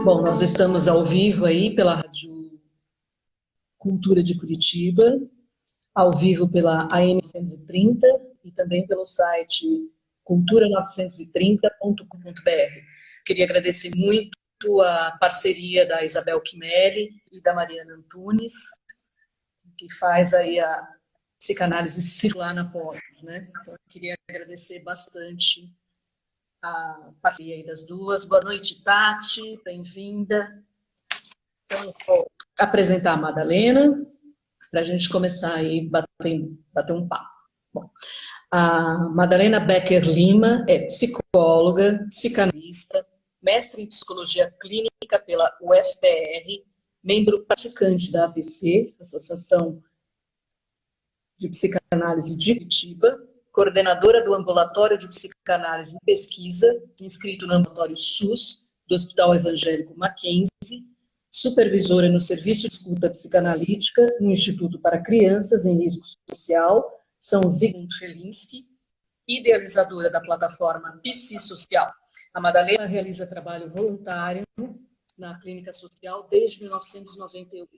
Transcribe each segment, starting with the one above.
Bom, nós estamos ao vivo aí pela Rádio Cultura de Curitiba, ao vivo pela AM 930 e também pelo site cultura930.com.br. Queria agradecer muito a parceria da Isabel Quimelli e da Mariana Antunes, que faz aí a psicanálise circular na Polis, né? Então, eu queria agradecer bastante a parceria aí das duas. Boa noite, Tati, bem-vinda. Então, vou apresentar a Madalena, para a gente começar aí bater um papo. Bom, a Madalena Becker Lima é psicóloga, psicanalista, mestre em psicologia clínica pela UFPR, membro praticante da ABC, Associação de Psicanálise de Curitiba, coordenadora do Ambulatório de Psicanálise e Pesquisa, inscrito no Ambulatório SUS, do Hospital Evangélico Mackenzie, supervisora no Serviço de Escuta Psicanalítica no Instituto para Crianças em Risco Social, São Zygmunt Felinski, idealizadora da plataforma Psi-Social. A Madalena realiza trabalho voluntário na Clínica Social desde 1998.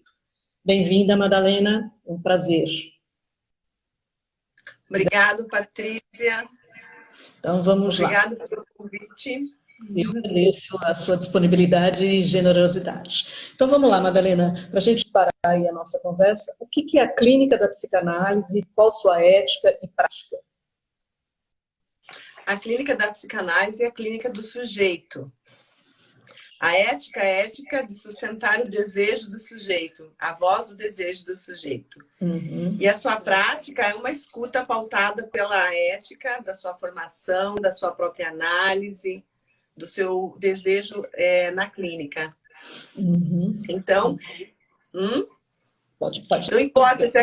Bem-vinda, Madalena, um prazer. Obrigado, Patrícia. Então, vamos lá. Obrigado pelo convite. Eu agradeço a sua disponibilidade e generosidade. Então, vamos lá, Madalena, para a gente parar aí a nossa conversa, o que é a clínica da psicanálise, qual sua ética e prática? A clínica da psicanálise é a clínica do sujeito. A ética é a ética de sustentar o desejo do sujeito, a voz do desejo do sujeito. Uhum. E a sua prática é uma escuta pautada pela ética da sua formação, da sua própria análise, do seu desejo na clínica. Uhum. Então, Pode. não importa se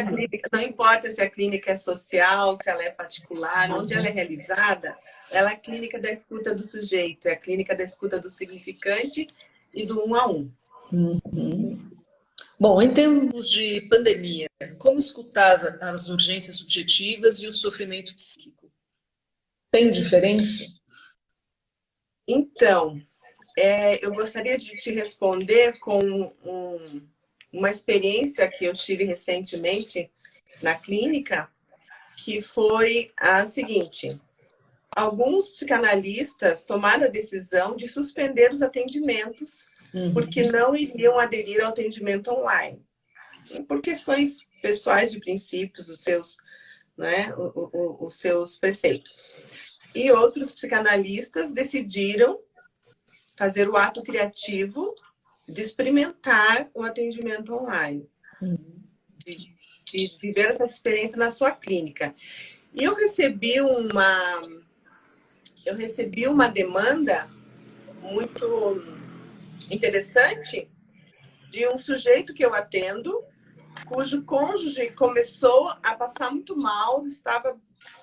a clínica é social, se ela é particular, onde ela é realizada, ela é a clínica da escuta do sujeito, é a clínica da escuta do significante e do 1 a 1. Uhum. Bom, em tempos de pandemia, como escutar as urgências subjetivas e o sofrimento psíquico? Tem diferença? Então, eu gostaria de te responder com uma experiência que eu tive recentemente na clínica, que foi a seguinte: alguns psicanalistas tomaram a decisão de suspender os atendimentos porque não iriam aderir ao atendimento online, por questões pessoais de princípios, os seus preceitos. E outros psicanalistas decidiram fazer o ato criativo de experimentar o atendimento online, de viver essa experiência na sua clínica. E eu recebi uma demanda muito interessante de um sujeito que eu atendo, cujo cônjuge começou a passar muito mal, estava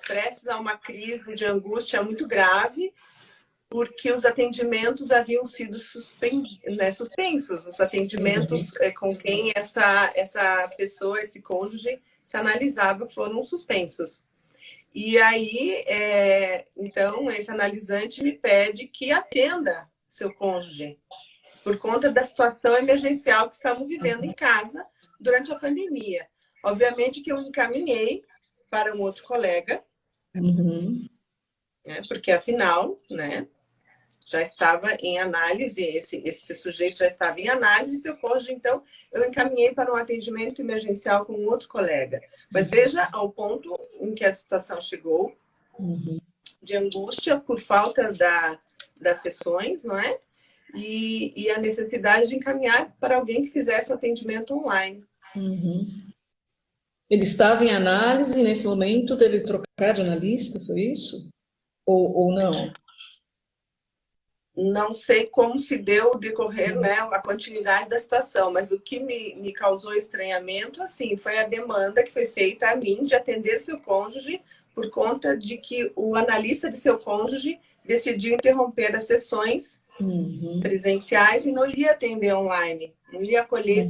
prestes a uma crise de angústia muito grave, porque os atendimentos haviam sido suspensos, os atendimentos com quem essa pessoa, esse cônjuge, se analisava foram suspensos. E aí, então, esse analisante me pede que atenda seu cônjuge, por conta da situação emergencial que estavam vivendo em casa durante a pandemia. Obviamente que eu encaminhei para um outro colega, porque afinal, já estava em análise, esse sujeito já estava em análise, seu cônjuge, então, eu encaminhei para um atendimento emergencial com um outro colega. Mas veja ao ponto em que a situação chegou, de angústia por falta das sessões, não é? E a necessidade de encaminhar para alguém que fizesse o atendimento online. Ele estava em análise e, nesse momento, teve que trocar de analista, foi isso? Ou não? Não sei como se deu o decorrer, a continuidade da situação, mas o que me causou estranhamento, assim, foi a demanda que foi feita a mim de atender seu cônjuge por conta de que o analista de seu cônjuge decidiu interromper as sessões presenciais e não iria atender online, não iria acolher,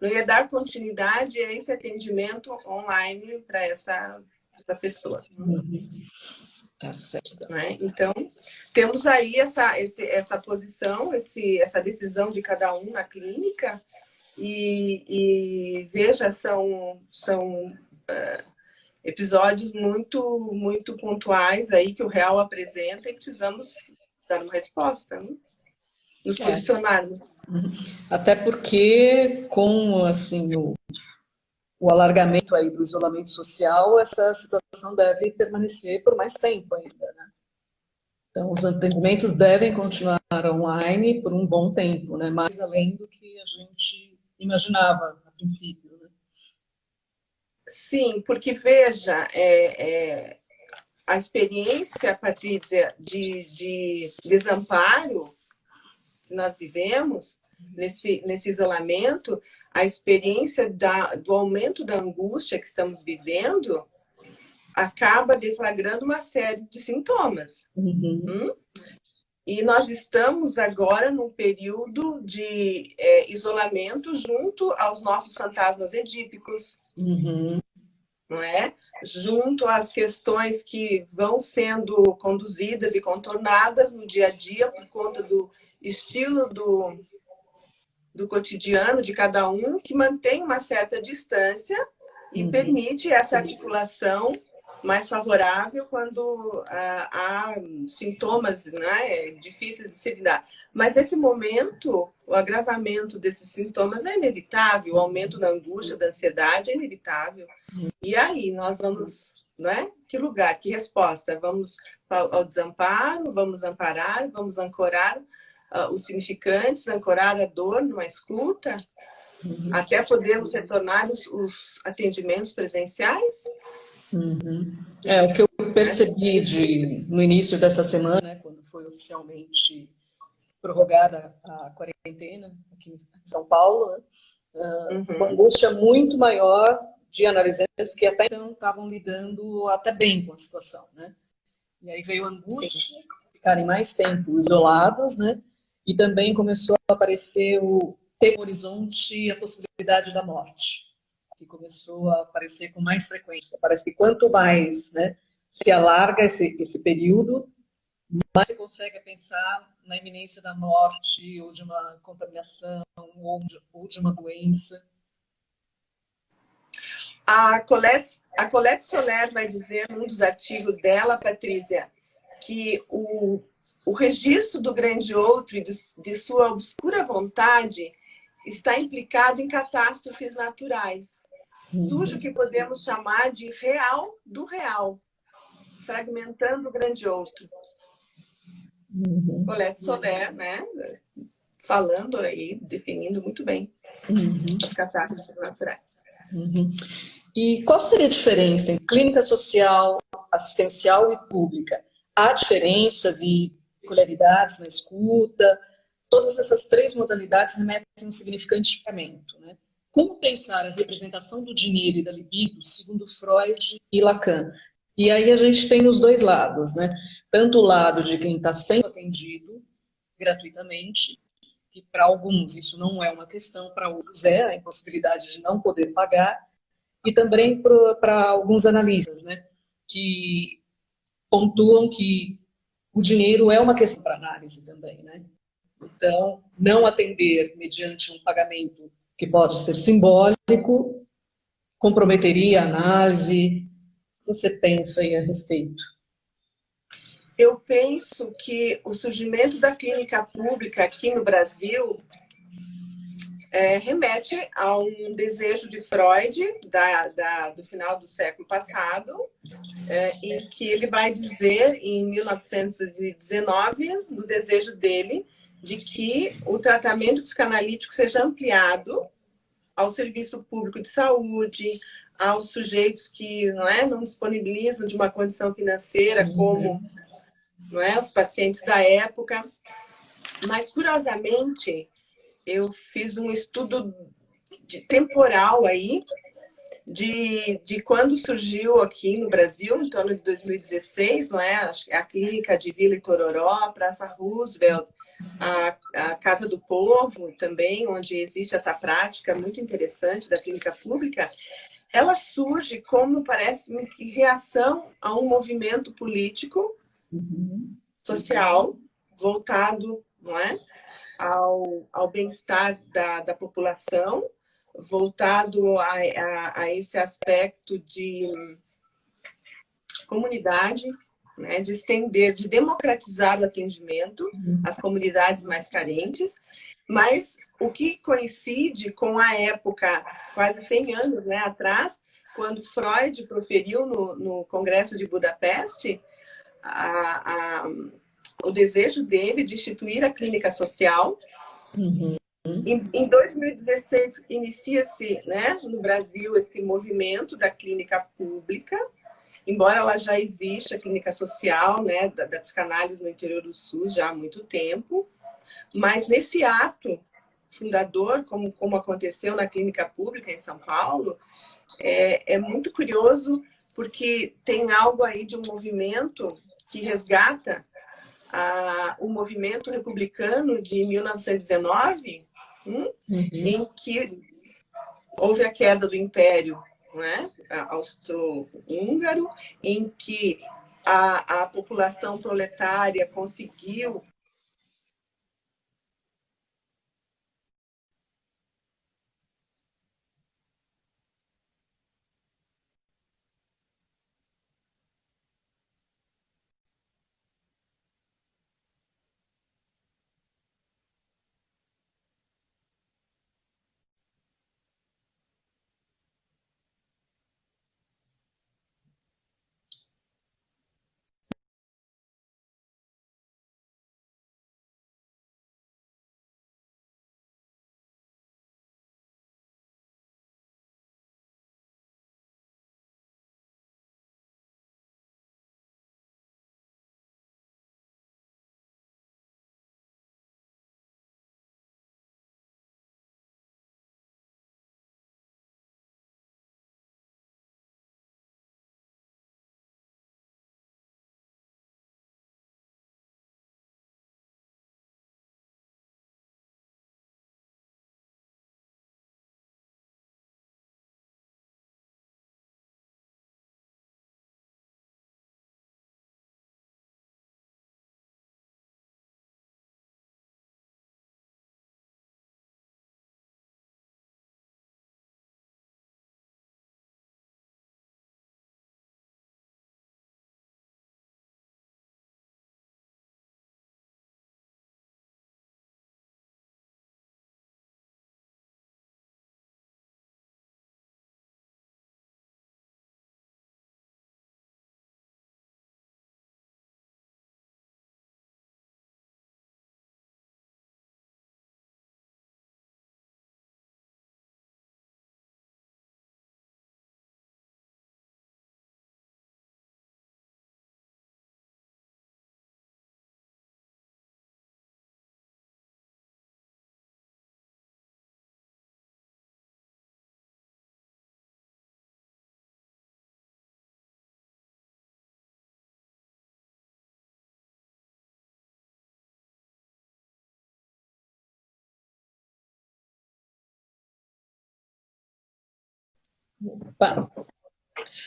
não ia dar continuidade a esse atendimento online para essa pessoa. Tá certo. Né? Então, temos aí essa posição, essa decisão de cada um na clínica, e veja, são episódios muito pontuais aí que o Real apresenta e precisamos dar uma resposta, né? Nos posicionarmos. Até porque, com assim, o alargamento aí do isolamento social, essa situação deve permanecer por mais tempo ainda, né? Então, os atendimentos devem continuar online por um bom tempo, né? Mais além do que a gente imaginava a princípio, né? Sim, porque veja, a experiência, Patrícia, de desamparo que nós vivemos nesse isolamento, a experiência do aumento da angústia que estamos vivendo acaba deflagrando uma série de sintomas. E nós estamos agora num período de isolamento junto aos nossos fantasmas edípicos, não é? Junto às questões que vão sendo conduzidas e contornadas no dia a dia por conta do estilo do cotidiano de cada um, que mantém uma certa distância e permite essa articulação mais favorável quando há sintomas, né, difíceis de se lidar. Mas nesse momento, o agravamento desses sintomas é inevitável, o aumento da angústia, da ansiedade é inevitável. E aí, nós vamos, né? Que lugar, que resposta? Vamos ao desamparo, vamos amparar, vamos ancorar os significantes, ancorar a dor numa escuta, até podermos retornar os atendimentos presenciais? O que eu percebi no início dessa semana, né, quando foi oficialmente prorrogada a quarentena aqui em São Paulo, né, uma angústia muito maior de analisantes que até então estavam lidando até bem com a situação, né? E aí veio a angústia de ficarem mais tempo isolados, né? E também começou a aparecer ter no horizonte a possibilidade da morte, que começou a aparecer com mais frequência. Parece que quanto mais, né, se alarga esse período, mais você consegue pensar na iminência da morte, ou de uma contaminação, ou de uma doença. A Colette Soler vai dizer num dos artigos dela, Patrícia, que o registro do grande outro e de sua obscura vontade está implicado em catástrofes naturais, cujo que podemos chamar de real do real, fragmentando o grande outro. Colette Soler, né? Falando aí, definindo muito bem as catástrofes naturais. E qual seria a diferença entre clínica social, assistencial e pública? Há diferenças e peculiaridades na escuta? Todas essas três modalidades remetem a um significante fundamento, né? Como pensar a representação do dinheiro e da libido, segundo Freud e Lacan? E aí a gente tem os dois lados, né? Tanto o lado de quem está sendo atendido gratuitamente, que para alguns isso não é uma questão, para outros é a impossibilidade de não poder pagar, e também para alguns analistas, né, que pontuam que o dinheiro é uma questão para análise também, né? Então, não atender mediante um pagamento que pode ser simbólico comprometeria a análise. O que você pensa aí a respeito? Eu penso que o surgimento da clínica pública aqui no Brasil remete a um desejo de Freud, do final do século passado, em que ele vai dizer, em 1919, no desejo dele, de que o tratamento psicanalítico seja ampliado ao serviço público de saúde, aos sujeitos que não disponibilizam de uma condição financeira, como os pacientes da época. Mas, curiosamente, eu fiz um estudo temporal aí de quando surgiu aqui no Brasil, em torno de 2016, a clínica de Vila Itororó, Praça Roosevelt, a Casa do Povo também, onde existe essa prática muito interessante da clínica pública. ela surge como, parece-me, que reação a um movimento político, social, voltado, não é, ao bem-estar da população, voltado a esse aspecto de comunidade, né, de estender, de democratizar o atendimento às comunidades mais carentes, mas o que coincide com a época, quase 100 anos, né, atrás, quando Freud proferiu no Congresso de Budapeste o desejo dele de instituir a clínica social. Em 2016, inicia-se, né, no Brasil esse movimento da clínica pública, embora ela já exista, a clínica social, né, da psicanálise no interior do SUS já há muito tempo, mas nesse ato fundador, como aconteceu na clínica pública em São Paulo, é muito curioso, porque tem algo aí de um movimento que resgata o movimento republicano de 1919, em que houve a queda do Império, não é? Austro-húngaro, em que a população proletária conseguiu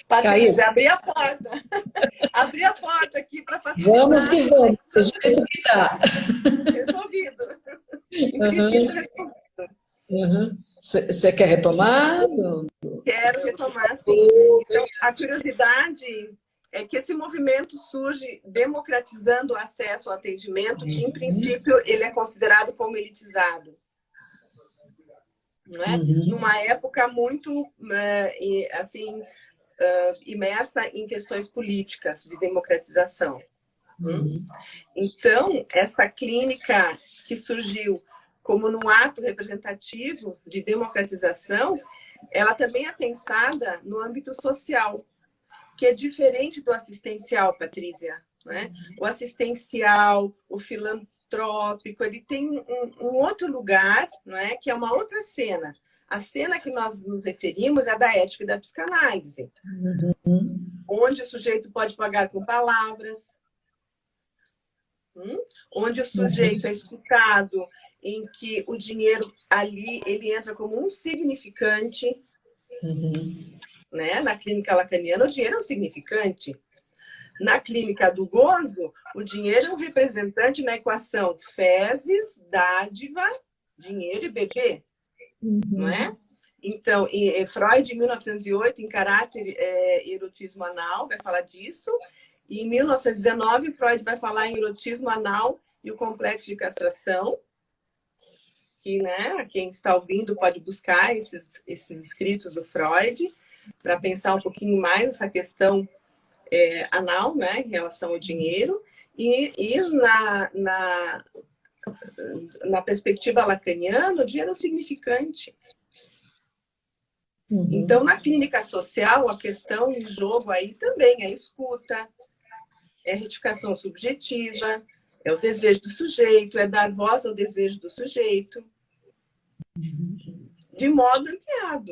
Patrícia, abri a porta. Abri a porta aqui para facilitar. Vamos que vamos, do jeito que dá. Resolvido. Em princípio, resolvido. Você quer retomar? Quero retomar, sim. Então, a curiosidade é que esse movimento surge democratizando o acesso ao atendimento, que, em princípio, ele é considerado como elitizado. Não é? Numa época muito, assim, imersa em questões políticas de democratização. Então, essa clínica que surgiu como num ato representativo de democratização, ela também é pensada no âmbito social, que é diferente do assistencial, Patrícia. Né? O assistencial, o filantrópico, ele tem um outro lugar, não é? Que é uma outra cena. A cena que nós nos referimos é a da ética e da psicanálise, onde o sujeito pode pagar com palavras, onde o sujeito é escutado, em que o dinheiro ali ele entra como um significante, né? Na clínica lacaniana, o dinheiro é um significante. Na clínica do gozo, o dinheiro é um representante na equação fezes, dádiva, dinheiro e bebê, não é? Então, Freud, em 1908, em Caráter, erotismo anal, vai falar disso. E em 1919, Freud vai falar em erotismo anal e o complexo de castração, que, né, quem está ouvindo pode buscar esses escritos do Freud para pensar um pouquinho mais essa questão anal, né, em relação ao dinheiro. E na perspectiva lacaniana, o dinheiro é um significante. Então, na clínica social, a questão em jogo aí também é escuta, é retificação subjetiva, é o desejo do sujeito, é dar voz ao desejo do sujeito, de modo ampliado,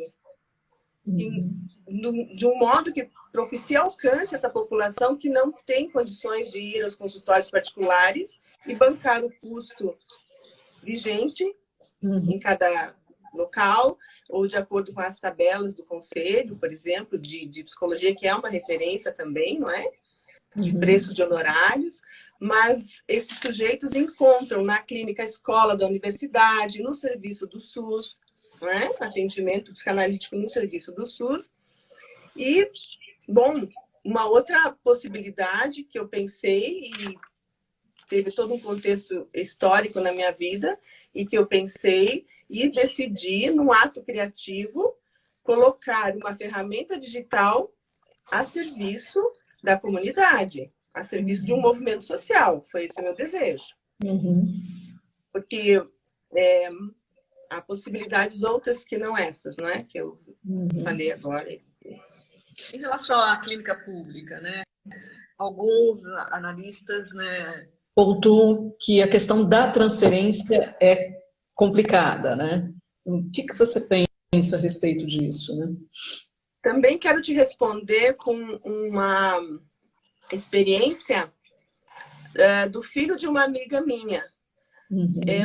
de um modo que propicie alcance essa população que não tem condições de ir aos consultórios particulares e bancar o custo vigente em cada local, ou de acordo com as tabelas do conselho, por exemplo, de psicologia, que é uma referência também, não é? De preço de honorários, mas esses sujeitos encontram na clínica escola da universidade, no serviço do SUS, não é? Atendimento psicanalítico no serviço do SUS. E, bom, uma outra possibilidade que eu pensei, e teve todo um contexto histórico na minha vida, e que eu pensei e decidi, num ato criativo, colocar uma ferramenta digital a serviço da comunidade, a serviço de um movimento social. Foi esse o meu desejo. Porque há possibilidades outras que não essas, não é? Que eu falei agora. Em relação à clínica pública, né? Alguns analistas, né, pontuam que a questão da transferência é complicada, né? O que você pensa a respeito disso, né? Também quero te responder com uma experiência do filho de uma amiga minha.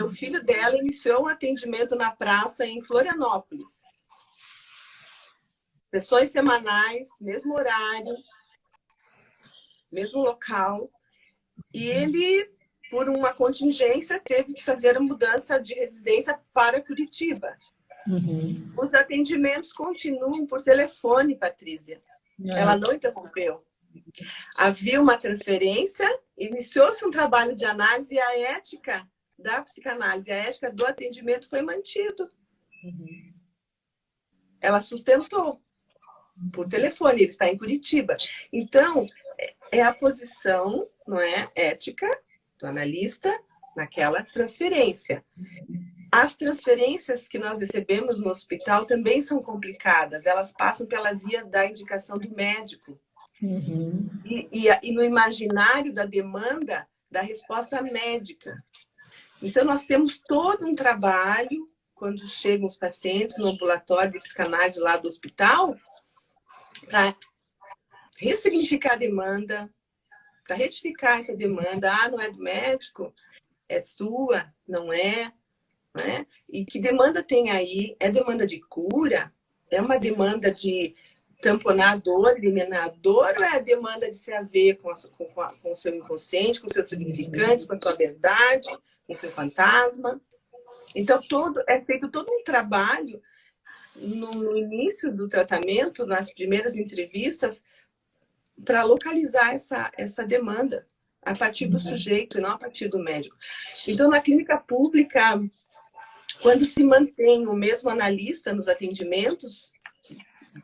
O filho dela iniciou um atendimento na praça em Florianópolis. Sessões semanais, mesmo horário, mesmo local. E ele, por uma contingência, teve que fazer a mudança de residência para Curitiba. Os atendimentos continuam por telefone, Patrícia. Ela não interrompeu. Havia uma transferência, iniciou-se um trabalho de análise e a ética da psicanálise, a ética do atendimento foi mantido. Ela sustentou por telefone, ele está em Curitiba. Então, é a posição, não é, ética do analista naquela transferência. As transferências que nós recebemos no hospital também são complicadas, elas passam pela via da indicação do médico. E no imaginário da demanda, da resposta médica. Então, nós temos todo um trabalho, quando chegam os pacientes no ambulatório de psicanálise lá do hospital, para ressignificar a demanda, para retificar essa demanda. Ah, não é do médico? É sua? Não é? Não é? E que demanda tem aí? É demanda de cura? É uma demanda de tamponar a dor, eliminar a dor, ou é a demanda de se haver com o seu inconsciente, com seus significantes, com a sua verdade, com o seu fantasma? Então, é feito todo um trabalho no início do tratamento, nas primeiras entrevistas, para localizar essa demanda a partir do sujeito e não a partir do médico. Então, na clínica pública, quando se mantém o mesmo analista nos atendimentos,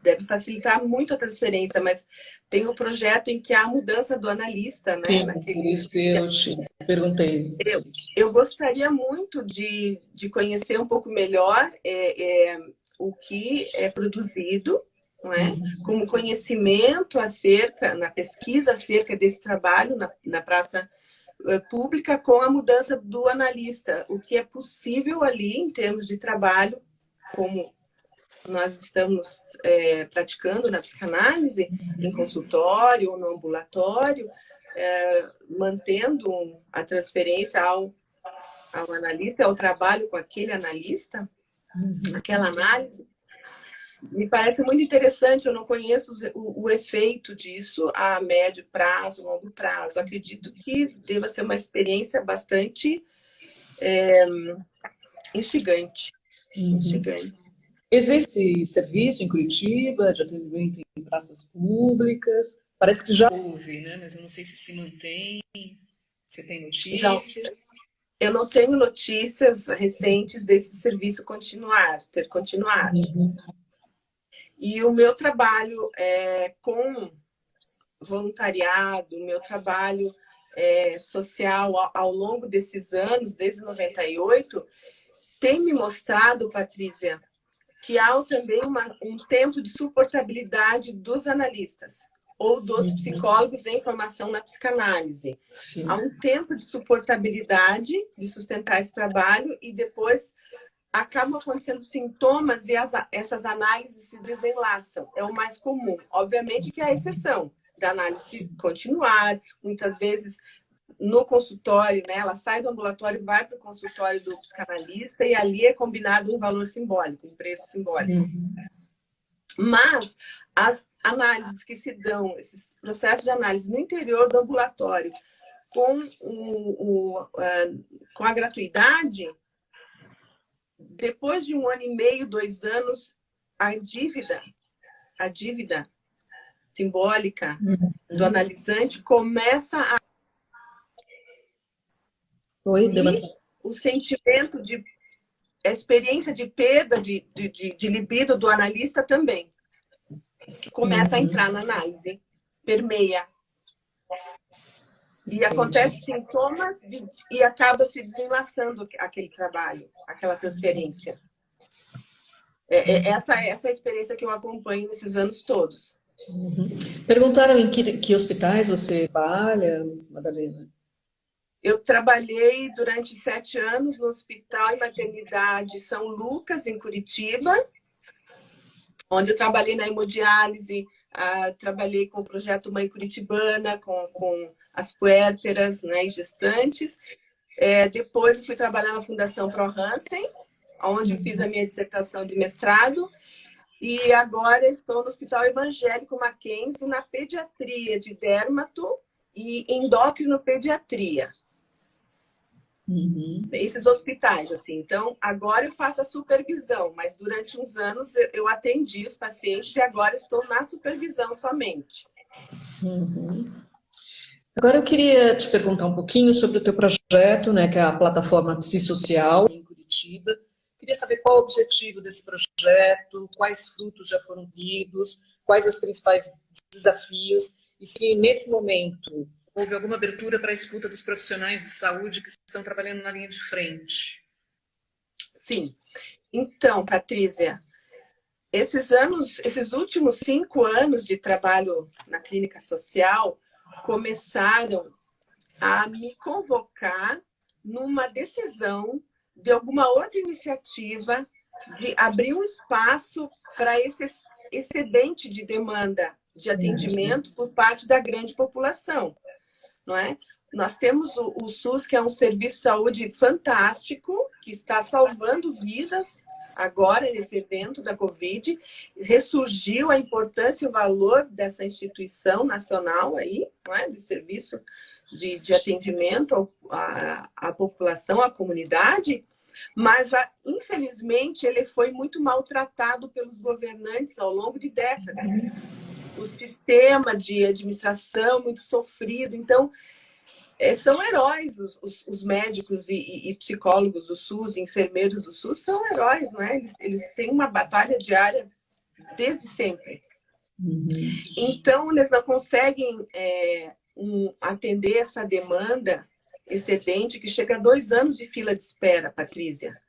deve facilitar muito a transferência, mas tem um projeto em que há a mudança do analista, né? Sim, por isso que eu te perguntei. Eu gostaria muito de conhecer um pouco melhor o que é produzido, não é? Como conhecimento na pesquisa acerca desse trabalho na praça pública com a mudança do analista, o que é possível ali em termos de trabalho, como nós estamos praticando na psicanálise, em consultório ou no ambulatório, mantendo a transferência ao analista, ao trabalho com aquele analista, aquela análise. Me parece muito interessante, eu não conheço o efeito disso a médio prazo, longo prazo. Acredito que deva ser uma experiência bastante instigante. Instigante. Existe serviço em Curitiba de atendimento em praças públicas? Parece que já houve, né? Mas eu não sei se se mantém, se tem notícia. Eu não tenho notícias recentes desse serviço ter continuado. E o meu trabalho com voluntariado, o meu trabalho social ao longo desses anos, desde 98, tem me mostrado, Patrícia, que há também um tempo de suportabilidade dos analistas ou dos psicólogos em formação na psicanálise. Sim. Há um tempo de suportabilidade de sustentar esse trabalho e depois acabam acontecendo sintomas e essas análises se desenlaçam. É o mais comum. Obviamente que é a exceção da análise continuar, muitas vezes no consultório, né? Ela sai do ambulatório, vai para o consultório do psicanalista e ali é combinado um valor simbólico, um preço simbólico. Mas as análises que se dão, esses processos de análise no interior do ambulatório com a gratuidade, depois de 1 ano e meio, 2 anos, a dívida simbólica do analisante começa a... o sentimento a experiência de perda de libido do analista também, que começa a entrar na análise, permeia. E acontece sintomas e acaba se desenlaçando aquele trabalho, aquela transferência. Essa é a experiência que eu acompanho nesses anos todos. Perguntaram em que hospitais você trabalha, Madalena? Eu trabalhei durante 7 anos no Hospital e Maternidade São Lucas, em Curitiba, onde eu trabalhei na hemodiálise, trabalhei com o projeto Mãe Curitibana, com as puérperas, né, e gestantes. Depois eu fui trabalhar na Fundação Pro Hansen, onde eu fiz a minha dissertação de mestrado. E agora estou no Hospital Evangélico Mackenzie, na pediatria de dermato e endocrinopediatria. Esses hospitais, assim. Então, agora eu faço a supervisão, mas durante uns anos eu atendi os pacientes e agora estou na supervisão somente. Agora eu queria te perguntar um pouquinho sobre o teu projeto, né, que é a plataforma Psissocial em Curitiba. Queria saber qual o objetivo desse projeto, quais frutos já foram colhidos, quais os principais desafios e se nesse momento houve alguma abertura para a escuta dos profissionais de saúde que estão trabalhando na linha de frente. Sim. Então, Patrícia, esses últimos 5 anos de trabalho na clínica social começaram a me convocar numa decisão de alguma outra iniciativa de abrir um espaço para esse excedente de demanda de atendimento por parte da grande população, não é? Nós temos o SUS, que é um serviço de saúde fantástico, que está salvando vidas agora nesse evento da Covid. Ressurgiu a importância e o valor dessa instituição nacional aí, não é? De serviço de atendimento à população, à comunidade, mas, infelizmente, ele foi muito maltratado pelos governantes ao longo de décadas. O sistema de administração muito sofrido. Então, são heróis os médicos e psicólogos do SUS, enfermeiros do SUS, são heróis, né? Eles têm uma batalha diária desde sempre. Então, eles não conseguem atender essa demanda excedente que chega a 2 anos de fila de espera, Patrícia.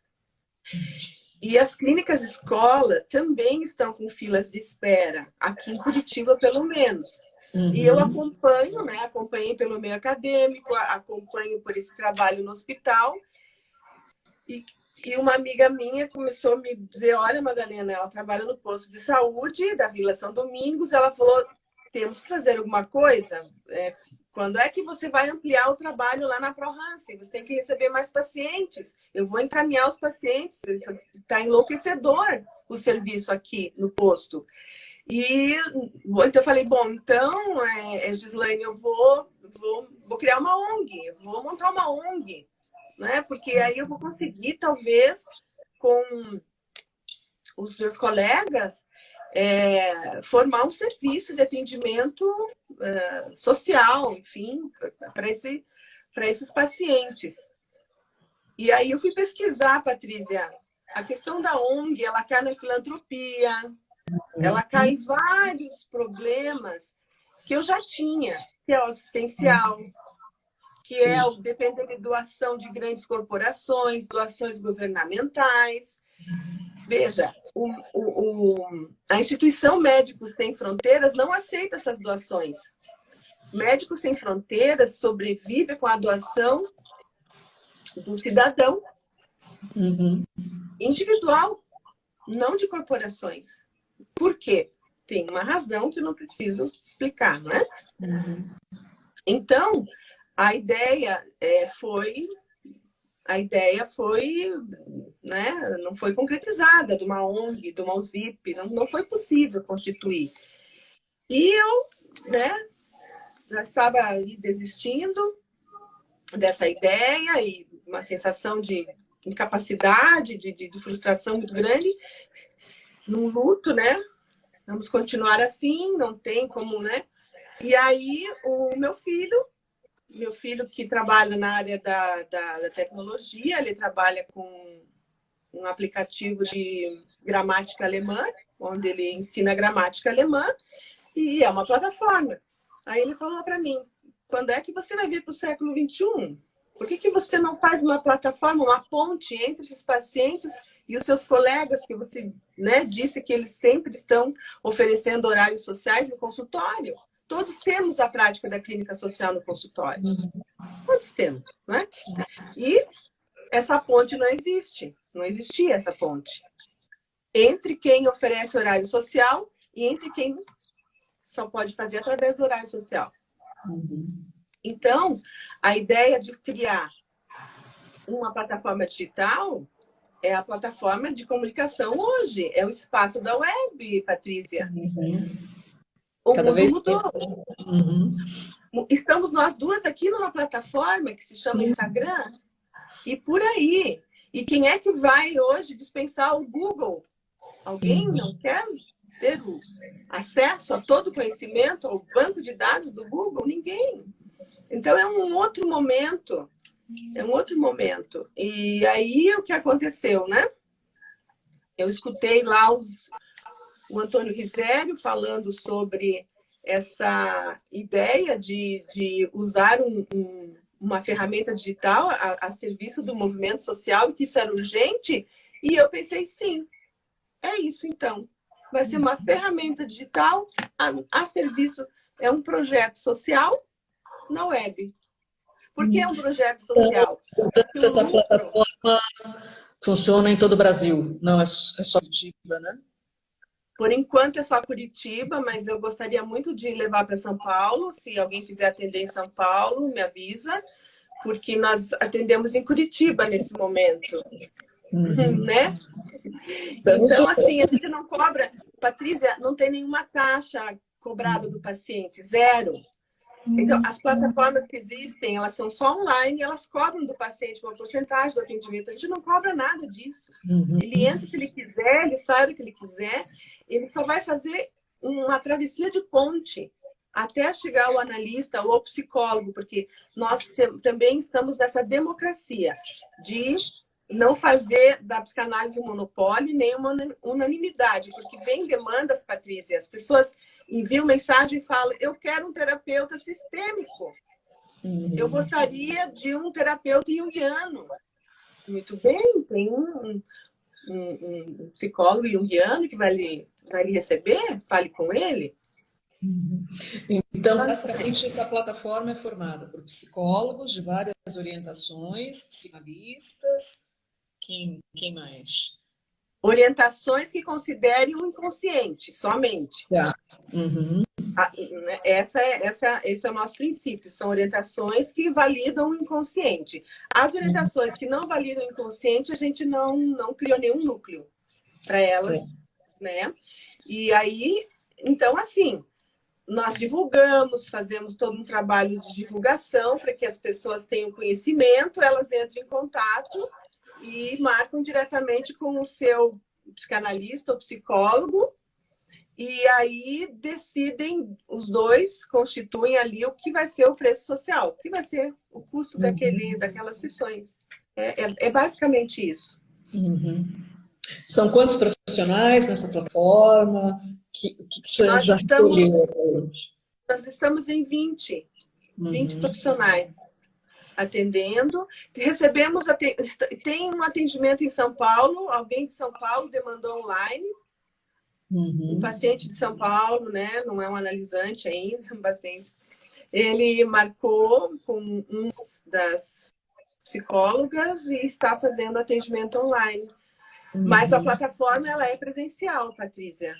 E as clínicas escola também estão com filas de espera, aqui em Curitiba, pelo menos. E eu acompanho, né? Acompanhei pelo meio acadêmico, acompanho por esse trabalho no hospital. E uma amiga minha começou a me dizer, olha, Madalena, ela trabalha no posto de saúde da Vila São Domingos, ela falou, temos que fazer alguma coisa. Quando é que você vai ampliar o trabalho lá na Pro Hansen? Você tem que receber mais pacientes. Eu vou encaminhar os pacientes. Isso está enlouquecedor. o serviço aqui no posto. E então eu falei, bom, então, Gislaine, eu vou criar uma ONG, vou montar uma ONG, né? Porque aí eu vou conseguir, talvez, com os meus colegas, formar um serviço de atendimento social, enfim, para esses pacientes. E aí eu fui pesquisar, Patrícia, a questão da ONG, ela cai na filantropia, ela cai em vários problemas que eu já tinha, que é o assistencial, que é o depender de doação de grandes corporações, doações governamentais. Veja, a instituição Médicos Sem Fronteiras não aceita essas doações. Médicos Sem Fronteiras sobrevive com a doação do cidadão individual, não de corporações. Por quê? Tem uma razão que eu não preciso explicar, não é? Então, a ideia foi, né, não foi concretizada, de uma ONG, de uma USIP, não foi possível constituir. E eu, né, já estava ali desistindo dessa ideia e uma sensação de incapacidade, de frustração muito grande, num luto, né? Vamos continuar assim, não tem como, né? E aí o meu filho que trabalha na área da tecnologia, ele trabalha com um aplicativo de gramática alemã, onde ele ensina gramática alemã, e é uma plataforma. Aí ele falou para mim, quando é que você vai vir para o século XXI? Por que você não faz uma plataforma, uma ponte entre esses pacientes e os seus colegas, que você, né, disse que eles sempre estão oferecendo horários sociais no consultório? Todos temos a prática da clínica social no consultório. Todos temos, né? E essa ponte não existe. Não existia essa ponte. Entre quem oferece horário social e entre quem só pode fazer através do horário social. Então, a ideia de criar uma plataforma digital é a plataforma de comunicação hoje. É o espaço da web, Patrícia. O mundo mudou. Estamos nós duas aqui numa plataforma que se chama Instagram e por aí. E quem é que vai hoje dispensar o Google? Alguém não quer ter o acesso a todo o conhecimento, ao banco de dados do Google? Ninguém. Então, é um outro momento. É um outro momento. E aí, o que aconteceu, né? Eu escutei lá o Antônio Risério falando sobre essa ideia de usar uma ferramenta digital a serviço do movimento social, que isso era urgente, e eu pensei, sim, é isso então. Vai ser uma ferramenta digital a serviço, é um projeto social na web. Por que é um projeto social? Essa plataforma funciona em todo o Brasil, não é só Curitiba, né? Por enquanto é só Curitiba, mas eu gostaria muito de levar para São Paulo. Se alguém quiser atender em São Paulo, me avisa, porque nós atendemos em Curitiba nesse momento. Né? Então, assim, a gente não cobra... Patrícia, não tem nenhuma taxa cobrada do paciente, zero. Então, as plataformas que existem, elas são só online, elas cobram do paciente uma porcentagem do atendimento. A gente não cobra nada disso. Ele entra se ele quiser, ele sai o que ele quiser. Ele só vai fazer uma travessia de ponte até chegar ao analista ou ao psicólogo, porque nós também estamos nessa democracia de não fazer da psicanálise um monopólio nem uma unanimidade, porque vem demandas, Patrícia, as pessoas enviam mensagem e falam, eu quero um terapeuta sistêmico, eu gostaria de um terapeuta junguiano. Muito bem, tem um psicólogo junguiano que vai lhe receber, fale com ele. Então, basicamente, essa plataforma é formada por psicólogos de várias orientações, psicanalistas, quem mais? Orientações que considerem o inconsciente, somente. Esse é o nosso princípio, são orientações que validam o inconsciente. As orientações que não validam o inconsciente, a gente não criou nenhum núcleo. para elas, né? E aí, então, assim, nós divulgamos, fazemos todo um trabalho de divulgação para que as pessoas tenham conhecimento, elas entrem em contato e marcam diretamente com o seu psicanalista ou psicólogo, e aí decidem, os dois constituem ali o que vai ser o preço social, o que vai ser o custo daquelas sessões. É basicamente isso. Uhum. São quantos profissionais nessa plataforma? Que você já recolheu? Nós estamos em 20 profissionais atendendo. Recebemos, tem um atendimento em São Paulo, alguém de São Paulo demandou online, um paciente de São Paulo, né? Não é um analisante ainda, um paciente. Ele marcou com uma das psicólogas e está fazendo atendimento online. Mas a plataforma, ela é presencial, Patrícia.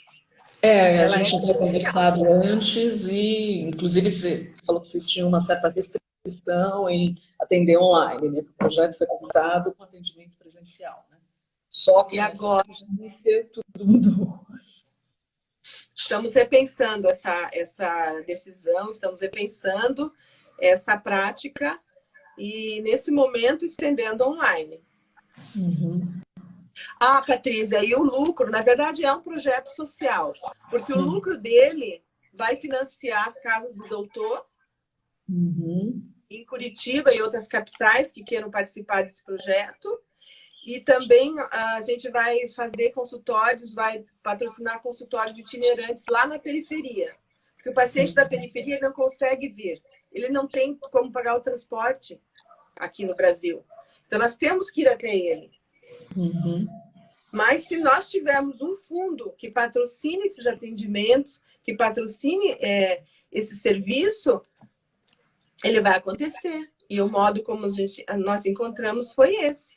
A gente já tinha conversado antes e, inclusive, você falou que vocês tinham uma certa restrição em atender online, né? O projeto foi pensado com atendimento presencial, né? Só que agora tudo mudou. Estamos repensando essa decisão, estamos repensando essa prática e, nesse momento, estendendo online. Patrícia, e o lucro, na verdade, é um projeto social, porque o lucro dele vai financiar as casas do doutor em Curitiba e outras capitais que queiram participar desse projeto. E também a gente vai fazer consultórios, vai patrocinar consultórios itinerantes lá na periferia. Porque o paciente da periferia não consegue vir. Ele não tem como pagar o transporte aqui no Brasil. Então, nós temos que ir até ele. Mas se nós tivermos um fundo que patrocine esses atendimentos, que patrocine esse serviço, ele vai acontecer. E o modo como nós encontramos foi esse.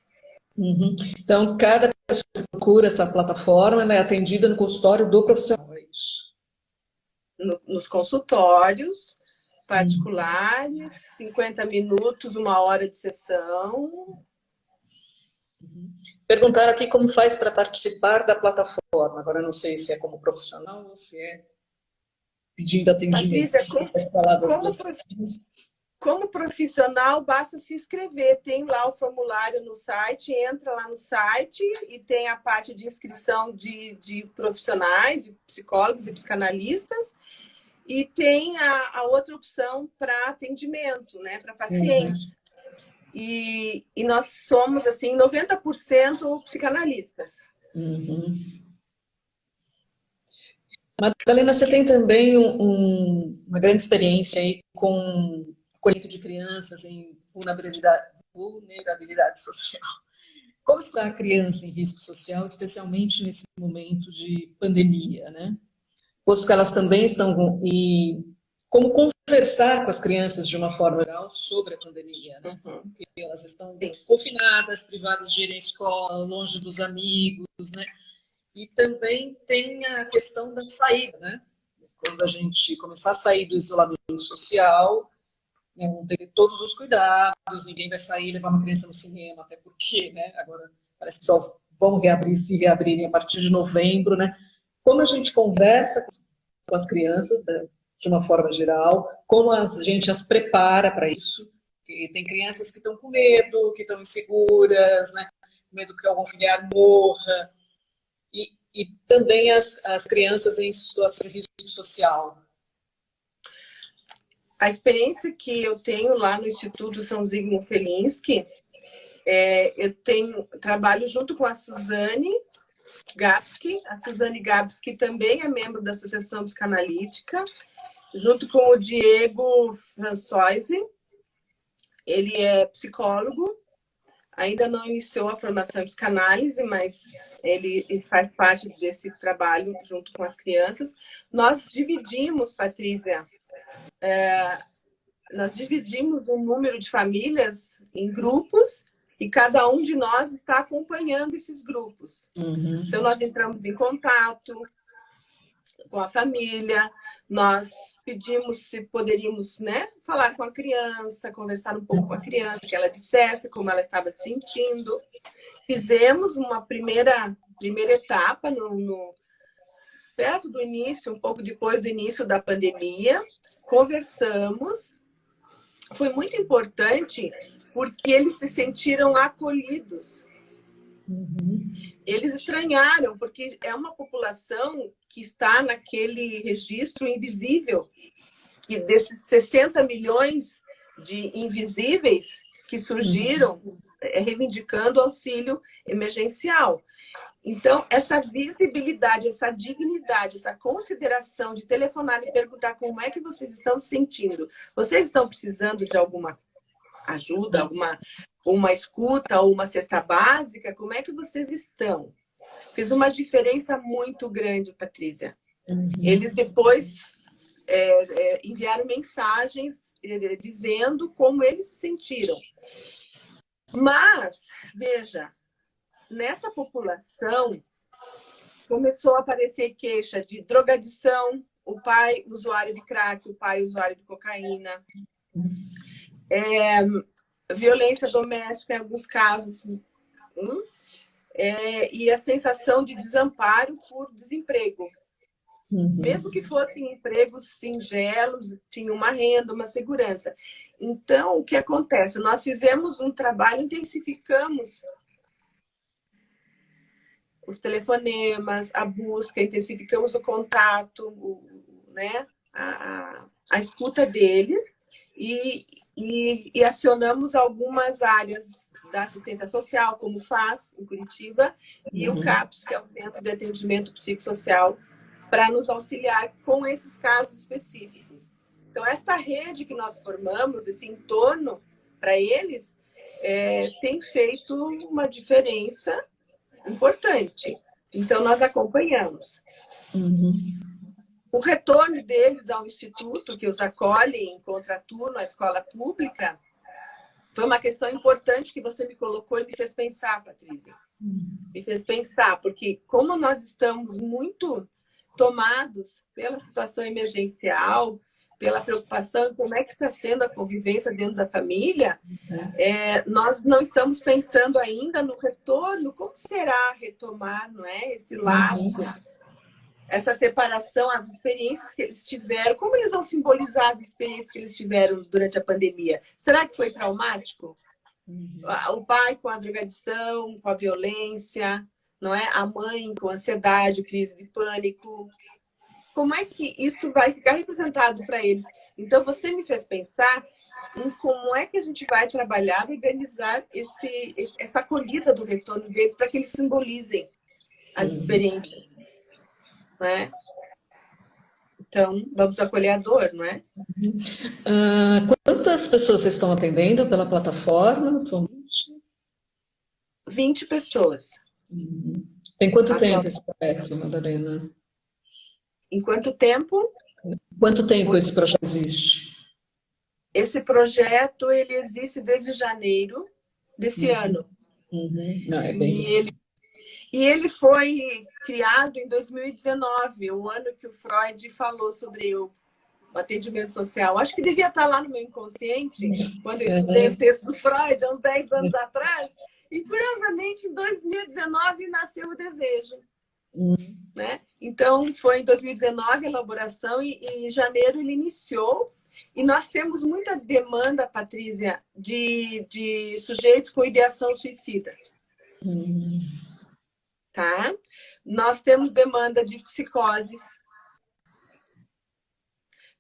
Então, cada pessoa que procura essa plataforma, ela é atendida no consultório do profissional, é isso? Nos consultórios particulares, 50 minutos, 1 hora de sessão. Perguntaram aqui como faz para participar da plataforma. Agora, eu não sei se é como profissional ou se é pedindo atendimento. Patrícia, como profissional, basta se inscrever. Tem lá o formulário no site, entra lá no site e tem a parte de inscrição de profissionais, de psicólogos e psicanalistas. E tem a outra opção para atendimento, né, para pacientes. E nós somos, assim, 90% psicanalistas. Madalena, você tem também uma grande experiência aí com acolhimento de crianças em vulnerabilidade social. Como está a criança em risco social, especialmente nesse momento de pandemia, né? Posto que elas também estão... E como conversar com as crianças de uma forma geral sobre a pandemia, né? Porque elas estão confinadas, privadas de ir à escola, longe dos amigos, né? E também tem a questão da saída, né? Quando a gente começar a sair do isolamento social, né, vão ter todos os cuidados, ninguém vai sair levar uma criança no cinema, até porque, né? Agora parece que só vão se reabrirem a partir de novembro, né? Como a gente conversa com as crianças, né, de uma forma geral, como a gente as prepara para isso, porque tem crianças que estão com medo, que estão inseguras, né, medo que algum familiar morra, e também as crianças em situação de risco social. A experiência que eu tenho lá no Instituto São Zygmunt Felinski, eu trabalho junto com a Suzane Gapski. A Suzane Gapski também é membro da Associação Psicanalítica, junto com o Diego Françoise. Ele é psicólogo, ainda não iniciou a formação em psicanálise, mas ele faz parte desse trabalho junto com as crianças. Nós dividimos, Patrícia, nós dividimos um número de famílias em grupos e cada um de nós está acompanhando esses grupos. Então, nós entramos em contato com a família, nós pedimos se poderíamos, né, falar com a criança, conversar um pouco com a criança, que ela dissesse como ela estava se sentindo. Fizemos uma primeira primeira etapa, perto do início, um pouco depois do início da pandemia, conversamos. Foi muito importante porque eles se sentiram acolhidos. Eles estranharam, porque é uma população que está naquele registro invisível, que desses 60 milhões de invisíveis que surgiram reivindicando auxílio emergencial. Então, essa visibilidade, essa dignidade, essa consideração de telefonar e perguntar como é que vocês estão se sentindo. Vocês estão precisando de alguma ajuda, uma escuta ou uma cesta básica? Como é que vocês estão? Fez uma diferença muito grande, Patrícia. Eles depois enviaram mensagens dizendo como eles se sentiram. Mas, veja, nessa população começou a aparecer queixa de drogadição, o pai usuário de crack, o pai usuário de cocaína, violência doméstica em alguns casos, e a sensação de desamparo por desemprego. Mesmo que fossem empregos singelos, tinha uma renda, uma segurança. Então, o que acontece? Nós fizemos um trabalho, intensificamos os telefonemas, a busca, intensificamos o contato, né? a escuta deles e acionamos algumas áreas da assistência social, como o FAS, em Curitiba, e o CAPS, que é o Centro de Atendimento Psicossocial, para nos auxiliar com esses casos específicos. Então, esta rede que nós formamos, esse entorno para eles, tem feito uma diferença importante. Então, nós acompanhamos. O retorno deles ao instituto, que os acolhe em contraturno, à escola pública, foi uma questão importante que você me colocou e me fez pensar, Patrícia. Me fez pensar, porque como nós estamos muito tomados pela situação emergencial, pela preocupação em como é que está sendo a convivência dentro da família, nós não estamos pensando ainda no retorno, como será retomar, não é, esse laço, essa separação, as experiências que eles tiveram, como eles vão simbolizar as experiências que eles tiveram durante a pandemia? Será que foi traumático? O pai com a drogadição, com a violência, não é? A mãe com ansiedade, crise de pânico. Como é que isso vai ficar representado para eles? Então, você me fez pensar em como é que a gente vai trabalhar, organizar essa acolhida do retorno deles para que eles simbolizem as experiências. Não é? Então, vamos acolher a dor, não é? Quantas pessoas vocês estão atendendo pela plataforma atualmente? 20 pessoas. Tem quanto tempo esse projeto, Madalena? Em quanto tempo? Quanto tempo esse projeto existe? Esse projeto ele existe desde janeiro desse ano. Não, é bem E ele foi criado em 2019, o ano que o Freud falou sobre o atendimento social. Acho que devia estar lá no meu inconsciente, quando eu estudei o texto do Freud, há uns 10 anos atrás. E, curiosamente, em 2019 nasceu o desejo. Né? Então, foi em 2019 a elaboração e em janeiro ele iniciou. E nós temos muita demanda, Patrícia, de sujeitos com ideação suicida. Tá? Nós temos demanda de psicoses,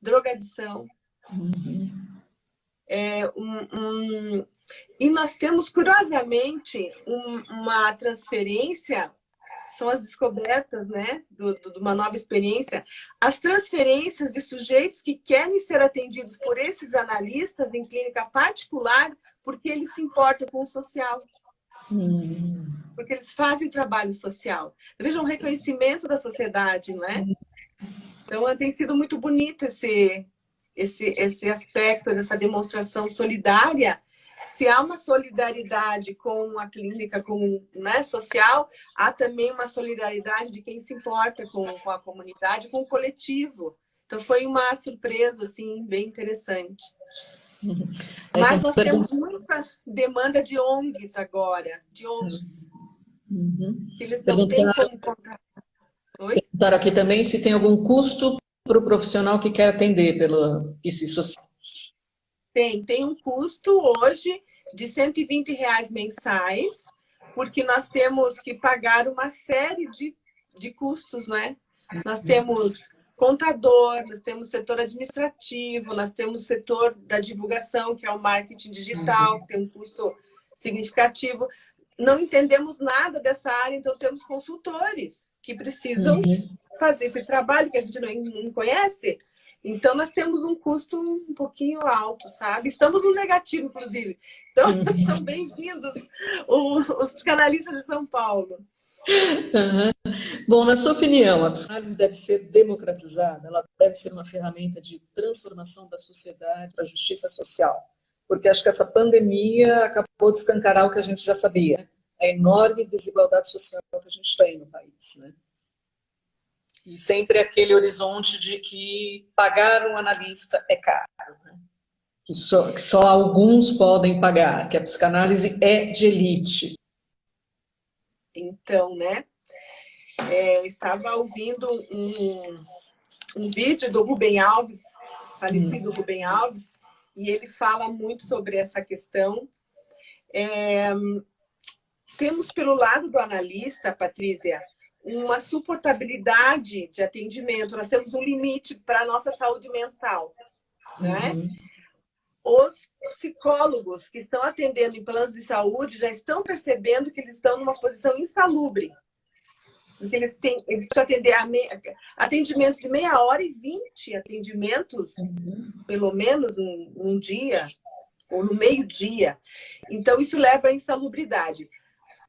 drogadição. E nós temos, curiosamente, uma transferência, são as descobertas, né, de uma nova experiência, as transferências de sujeitos que querem ser atendidos por esses analistas em clínica particular, porque eles se importam com o social. Porque eles fazem trabalho social. Veja, um reconhecimento da sociedade, não é? Então, tem sido muito bonito esse aspecto dessa demonstração solidária. Se há uma solidariedade com a clínica, né, social, há também uma solidariedade de quem se importa com a comunidade, com o coletivo. Então, foi uma surpresa, assim, bem interessante. Mas nós temos muita demanda de ONGs agora, de ONGs. Que eles não têm como contar. Oi? Perguntaram aqui também se tem algum custo para o profissional que quer atender pelo psicossocial. Tem um custo hoje de R$ 120 mensais, porque nós temos que pagar uma série de custos, né? Nós temos contador, nós temos setor administrativo, nós temos setor da divulgação, que é o marketing digital, que tem um custo significativo. Não entendemos nada dessa área, então temos consultores que precisam fazer esse trabalho que a gente não conhece. Então, nós temos um custo um pouquinho alto, sabe? Estamos no negativo, inclusive. Então, são bem-vindos os psicanalistas de São Paulo. Bom, na sua opinião, a psicanálise deve ser democratizada? Ela deve ser uma ferramenta de transformação da sociedade para a justiça social? Porque acho que essa pandemia acabou de escancarar o que a gente já sabia, a enorme desigualdade social que a gente tem no país, né? E sempre aquele horizonte de que pagar um analista é caro, né? Que só alguns podem pagar, que a psicanálise é de elite. Então, né? Estava ouvindo um vídeo do Rubem Alves, falecido Rubem Alves, e ele fala muito sobre essa questão. Temos pelo lado do analista, Patrícia, uma suportabilidade de atendimento. Nós temos um limite para a nossa saúde mental, né? Os psicólogos que estão atendendo em planos de saúde já estão percebendo que eles estão numa posição insalubre. Porque eles precisam atender atendimentos de 30 e 20 atendimentos, pelo menos num dia, ou no meio-dia. Então, isso leva à insalubridade.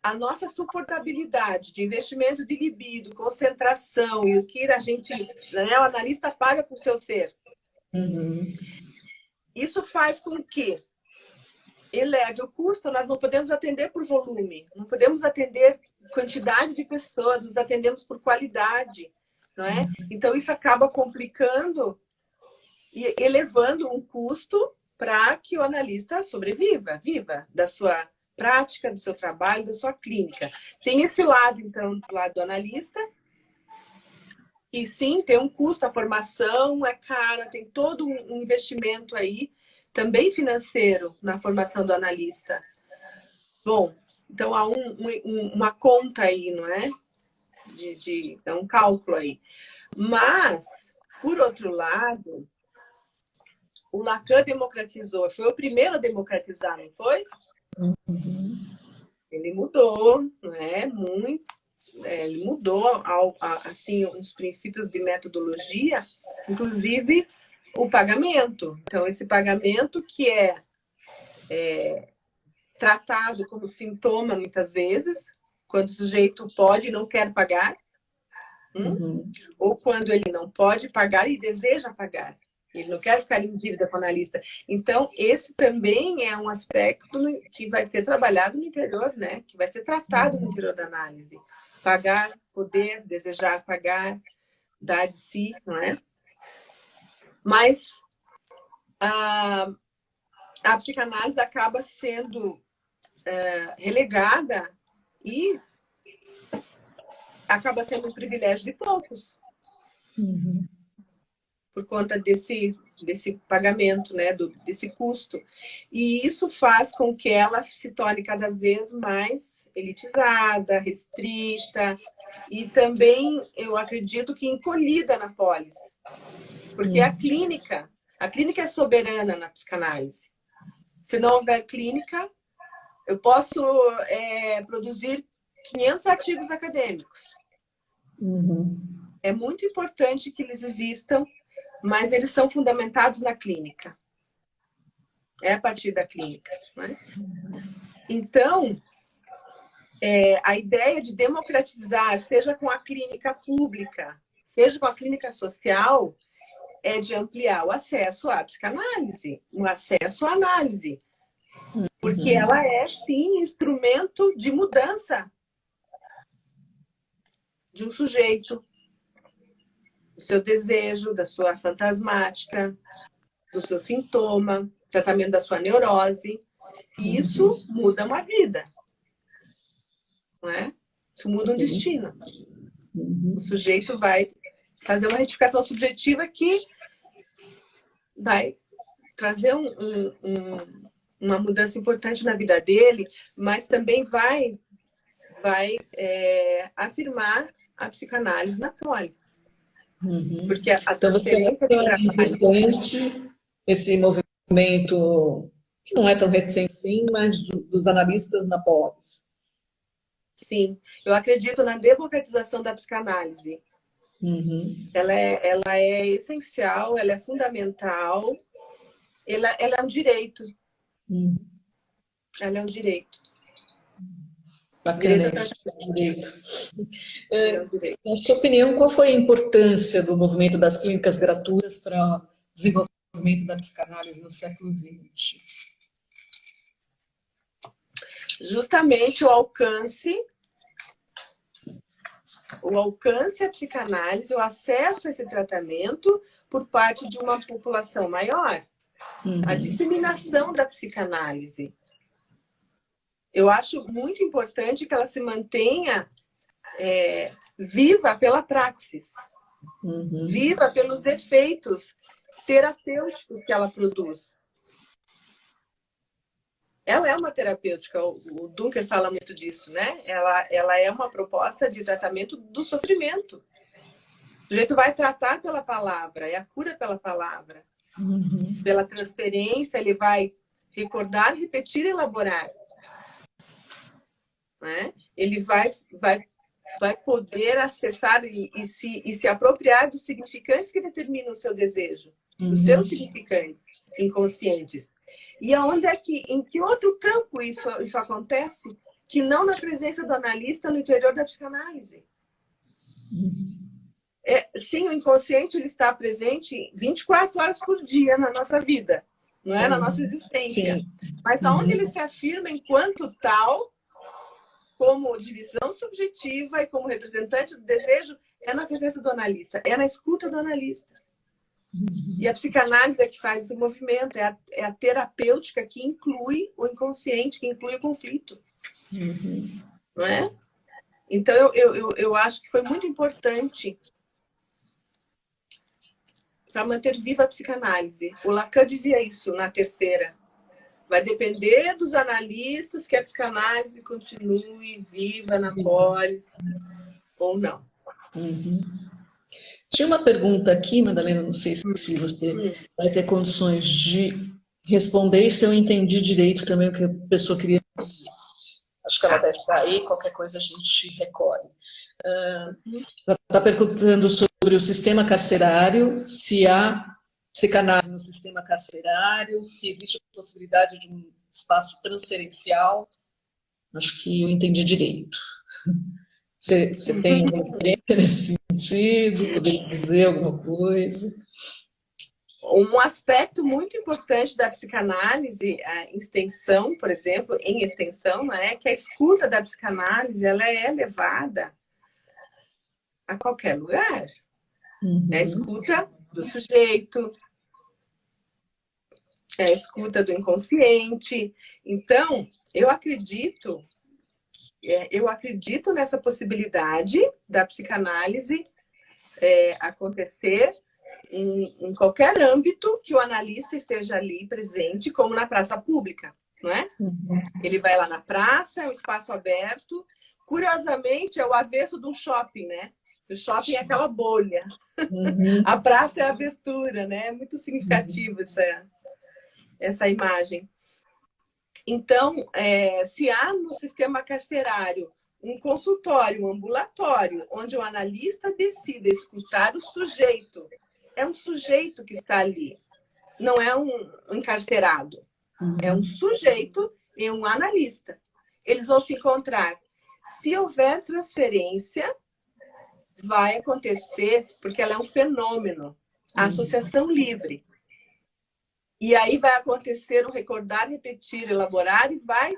A nossa suportabilidade de investimento de libido, concentração e o que a gente, né, o analista paga por seu ser. Isso faz com que eleve o custo. Nós não podemos atender por volume, não podemos atender quantidade de pessoas, nos atendemos por qualidade, não é? Então, isso acaba complicando e elevando um custo para que o analista sobreviva, viva da sua prática, do seu trabalho, da sua clínica. Tem esse lado, então, do lado do analista, e sim, tem um custo, a formação é cara, tem todo um investimento aí, também financeiro, na formação do analista. Bom, então há uma conta aí, não é? É um cálculo aí. Mas, por outro lado, o Lacan democratizou, foi o primeiro a democratizar, não foi? Ele mudou, não é? Muito. Ele mudou assim, os princípios de metodologia, inclusive o pagamento. Então, esse pagamento que é tratado como sintoma, muitas vezes, quando o sujeito pode e não quer pagar, ou quando ele não pode pagar e deseja pagar. Ele não quer ficar em dívida com o analista. Então, esse também é um aspecto que vai ser trabalhado no interior, né? Que vai ser tratado no interior da análise. Pagar, poder, desejar pagar, dar de si, não é? Mas a psicanálise acaba sendo relegada e acaba sendo um privilégio de poucos. Por conta desse pagamento, né, desse custo. E isso faz com que ela se torne cada vez mais elitizada, restrita, e também, eu acredito que encolhida na pólice. Porque a clínica é soberana na psicanálise. Se não houver clínica, eu posso produzir 500 artigos acadêmicos. É muito importante que eles existam, mas eles são fundamentados na clínica. É a partir da clínica. Né? Então, a ideia de democratizar, seja com a clínica pública, seja com a clínica social, é de ampliar o acesso à psicanálise, o acesso à análise. Porque ela é, sim, instrumento de mudança de um sujeito, do seu desejo, da sua fantasmática, do seu sintoma, tratamento da sua neurose. E isso muda uma vida. Não é? Isso muda um destino. O sujeito vai fazer uma retificação subjetiva que vai trazer uma mudança importante na vida dele, mas também vai afirmar a psicanálise na pólise. Porque a Então, você acha importante esse movimento, que não é tão recente assim, mas dos analistas na pólise? Sim, eu acredito na democratização da psicanálise. Ela é essencial, ela é fundamental, ela é um direito. Ela é um direito. Bacana isso, direito. Na sua opinião, qual foi a importância do movimento das clínicas gratuitas para o desenvolvimento da psicanálise no século XX? Justamente o alcance à psicanálise, o acesso a esse tratamento por parte de uma população maior. A disseminação da psicanálise. Eu acho muito importante que ela se mantenha viva pela praxis, viva pelos efeitos terapêuticos que ela produz. Ela é uma terapêutica, o Dunker fala muito disso, né? Ela é uma proposta de tratamento do sofrimento. O sujeito vai tratar pela palavra, é a cura pela palavra. Pela transferência, ele vai recordar, repetir e elaborar. Né? Ele vai poder acessar e se apropriar dos significantes que determinam o seu desejo, dos seus significantes inconscientes. E em que outro campo isso acontece que não na presença do analista no interior da psicanálise? Sim, o inconsciente ele está presente 24 horas por dia na nossa vida, não é? Na nossa existência. Sim. Mas aonde ele se afirma enquanto tal, como divisão subjetiva e como representante do desejo, é na presença do analista, é na escuta do analista. E a psicanálise é que faz esse movimento, é a terapêutica que inclui o inconsciente, que inclui o conflito. Não é? Então, eu acho que foi muito importante para manter viva a psicanálise. O Lacan dizia isso na terceira. Vai depender dos analistas que a psicanálise continue viva na pólise ou não. Tinha uma pergunta aqui, Madalena, não sei se você vai ter condições de responder e se eu entendi direito também o que a pessoa queria dizer. Acho que ela deve estar aí, qualquer coisa a gente recolhe. Ela está perguntando sobre o sistema carcerário, se há psicanálise no sistema carcerário, se existe a possibilidade de um espaço transferencial. Acho que eu entendi direito. Você tem alguma experiência nesse sentido? Poderia dizer alguma coisa? Um aspecto muito importante da psicanálise, a extensão, por exemplo, em extensão, é que a escuta da psicanálise ela é levada a qualquer lugar. É a escuta do sujeito, é a escuta do inconsciente. Então, eu acredito nessa possibilidade da psicanálise acontecer em qualquer âmbito que o analista esteja ali presente, como na praça pública, não é? Ele vai lá na praça, é um espaço aberto. Curiosamente, é o avesso de um shopping, né? O shopping é aquela bolha. A praça é a abertura, né? É muito significativo essa imagem. Então, se há no sistema carcerário um consultório, um ambulatório, onde o analista decida escutar o sujeito, é um sujeito que está ali, não é um encarcerado. É um sujeito e um analista. Eles vão se encontrar. Se houver transferência, vai acontecer, porque ela é um fenômeno, a associação livre. E aí vai acontecer um recordar, repetir, elaborar, e vai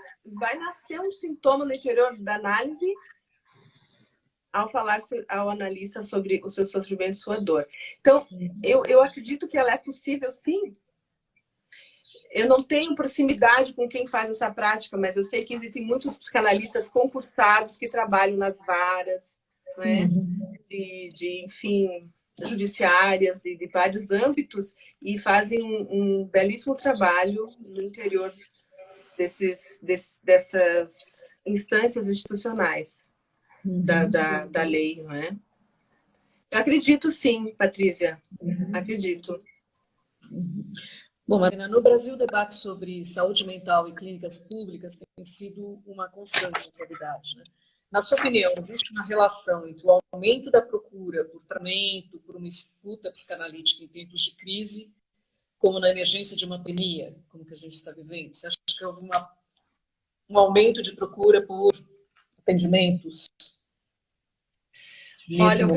nascer um sintoma no interior da análise ao falar ao analista sobre o seu sofrimento e sua dor. Então, eu acredito que ela é possível, sim. eu não tenho proximidade com quem faz essa prática, mas eu sei que existem muitos psicanalistas concursados que trabalham nas varas, né? Enfim, judiciárias e de vários âmbitos e fazem um belíssimo trabalho no interior dessas instâncias institucionais da lei, não é? Eu acredito sim, Patrícia, acredito. Bom, Marina, no Brasil o debate sobre saúde mental e clínicas públicas tem sido uma constante na atualidade, né? Na sua opinião, existe uma relação entre o aumento da procura por tratamento, por uma escuta psicanalítica em tempos de crise, como na emergência de uma pandemia, como que a gente está vivendo? Você acha que houve um aumento de procura por atendimentos? Olha,